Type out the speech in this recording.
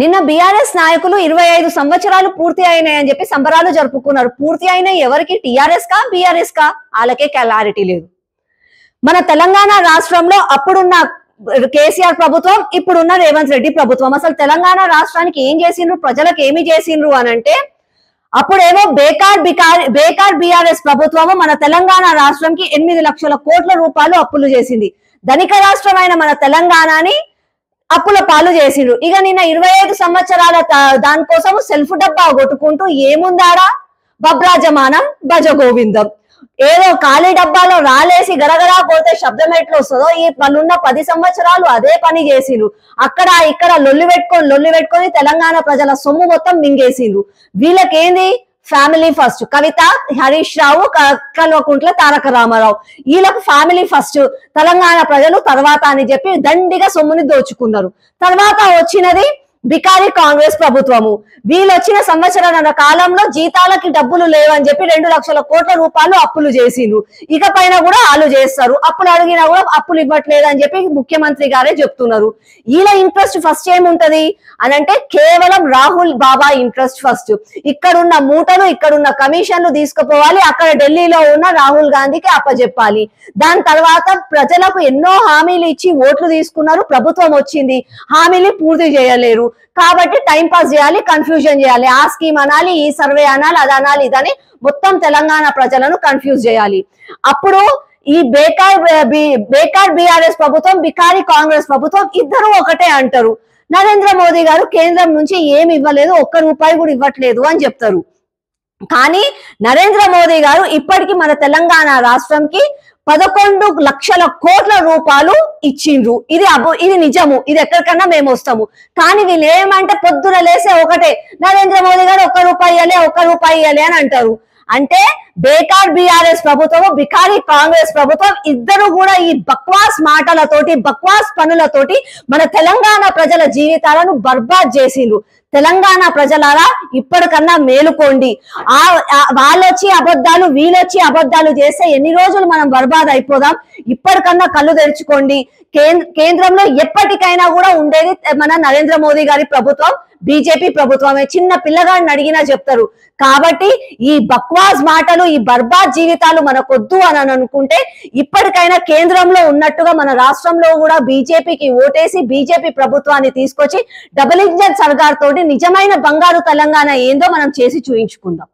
నిన్న బీఆర్ఎస్ నాయకులు 25 సంవత్సరాలు పూర్తి అయినాయని చెప్పి సంబరాలు జరుపుకున్నారు. పూర్తి అయిన ఎవరికి? టీఆర్ఎస్ కా బీఆర్ఎస్ కా? వాళ్ళకే క్లారిటీ లేదు. మన తెలంగాణ రాష్ట్రంలో అప్పుడున్న కేసీఆర్ ప్రభుత్వం, ఇప్పుడున్న రేవంత్ రెడ్డి ప్రభుత్వం అసలు తెలంగాణ రాష్ట్రానికి ఏం చేసిండ్రు, ప్రజలకు ఏమి చేసిండ్రు అని అంటే, అప్పుడేమో బేకార్ బీఆర్ఎస్ ప్రభుత్వము మన తెలంగాణ రాష్ట్రంకి 8 లక్షల కోట్ల రూపాయలు అప్పులు చేసింది. ధనిక రాష్ట్రమైన మన తెలంగాణని అప్పుల పాలు చేసిండ్రు. ఇక నిన్న 25 సంవత్సరాల దానికోసం సెల్ఫ్ డబ్బా కొట్టుకుంటూ ఏముందాడా, బబ్రాజమానం భజగోవిందం, ఏదో ఖాళీ డబ్బాలో రాలేసి గరగరా పోతే శబ్దం ఎట్లా వస్తుందో ఈ వాళ్ళున్న 10 సంవత్సరాలు అదే పని చేసిండ్రు. అక్కడ ఇక్కడ లొల్లి పెట్టుకొని తెలంగాణ ప్రజల సొమ్ము మొత్తం మింగేసిండ్రు. వీళ్ళకేంది? Family first. కవిత, హరీష్ రావు, కల్వకుంట్ల తారక రామారావు, వీళ్ళకు ఫ్యామిలీ ఫస్ట్, తెలంగాణ ప్రజలు తర్వాత అని చెప్పి దండిగా సొమ్ముని దోచుకున్నారు. తర్వాత వచ్చినది బికారీ కాంగ్రెస్ ప్రభుత్వము. వీళ్ళు వచ్చిన సంవత్సరాల కాలంలో జీతాలకి డబ్బులు లేవని చెప్పి 2 లక్షల కోట్ల రూపాయలు అప్పులు చేసిండ్రు. ఇక పైన కూడా వాళ్ళు చేస్తారు. అప్పులు అడిగినా కూడా అప్పులు ఇవ్వట్లేదు అని చెప్పి ముఖ్యమంత్రి గారే చెప్తున్నారు. వీళ్ళ ఇంట్రెస్ట్ ఫస్ట్ ఏముంటది అని అంటే కేవలం రాహుల్ బాబా ఇంట్రెస్ట్ ఫస్ట్. ఇక్కడున్న మూటలు, ఇక్కడున్న కమిషన్లు తీసుకుపోవాలి, అక్కడ ఢిల్లీలో ఉన్న రాహుల్ గాంధీకి అప్పచెప్పాలి. దాని తర్వాత ప్రజలకు ఎన్నో హామీలు ఇచ్చి ఓట్లు తీసుకున్నారు. ప్రభుత్వం వచ్చింది, హామీలు పూర్తి చేయలేరు. కాబట్టి టైం పాస్ చేయాలి, కన్ఫ్యూజన్ చేయాలి, ఆ స్కీమ్ అనాలి, ఈ సర్వే అనాలి, అది అనాలి, ఇదని మొత్తం తెలంగాణ ప్రజలను కన్ఫ్యూజ్ చేయాలి. అప్పుడు ఈ బేకార్ బీఆర్ఎస్ ప్రభుత్వం, బికారీ కాంగ్రెస్ ప్రభుత్వం ఇద్దరు ఒకటే అంటారు. నరేంద్ర మోదీ గారు కేంద్రం నుంచి ఏమి ఇవ్వలేదు, ఒక్క రూపాయి కూడా ఇవ్వట్లేదు అని చెప్తారు. కానీ నరేంద్ర మోదీ గారు ఇప్పటికీ మన తెలంగాణ రాష్ట్రంకి 11 లక్షల కోట్ల రూపాయలు ఇచ్చిండ్రు. ఇది నిజము, ఇది ఎక్కడికన్నా మేము వస్తాము. కానీ వీళ్ళు ఏమంటే పొద్దున లేసే ఒకటే, నరేంద్ర మోదీ గారు ఒక్క రూపాయి ఇవ్వాలి అని అంటారు. అంటే బేకార్ బీఆర్ఎస్ ప్రభుత్వము, బికారీ కాంగ్రెస్ ప్రభుత్వం ఇద్దరు కూడా ఈ బక్వాస్ మాటలతోటి, బక్వాస్ పనులతోటి మన తెలంగాణ ప్రజల జీవితాలను బర్బాద్ చేసిండ్రు. తెలంగాణ ప్రజలారా ఇప్పటికన్నా మేలుకోండి. వాళ్ళొచ్చి అబద్ధాలు, వీళ్ళొచ్చి అబద్ధాలు చేస్తే ఎన్ని రోజులు మనం బర్బాద్ అయిపోదాం. ఇప్పటికన్నా కళ్ళు తెరుచుకోండి. కేంద్రంలో ఎప్పటికైనా కూడా ఉండేది మన నరేంద్ర మోదీ గారి ప్రభుత్వం, బీజేపీ ప్రభుత్వమే. చిన్న పిల్లగాడిని అడిగినా చెప్తారు. కాబట్టి ఈ బక్వాస్ మాటలు, ఈ బర్బాద్ జీవితాలు మనకొద్దు అని అనుకుంటే ఇప్పటికైనా కేంద్రంలో ఉన్నట్టుగా మన రాష్ట్రంలో కూడా బీజేపీకి ఓటేసి బీజేపీ ప్రభుత్వాన్ని తీసుకొచ్చి డబుల్ ఇంజన్ సర్కార్ తోటి నిజమైన బంగారు తెలంగాణ ఏందో మనం చేసి చూయించుకుందాం.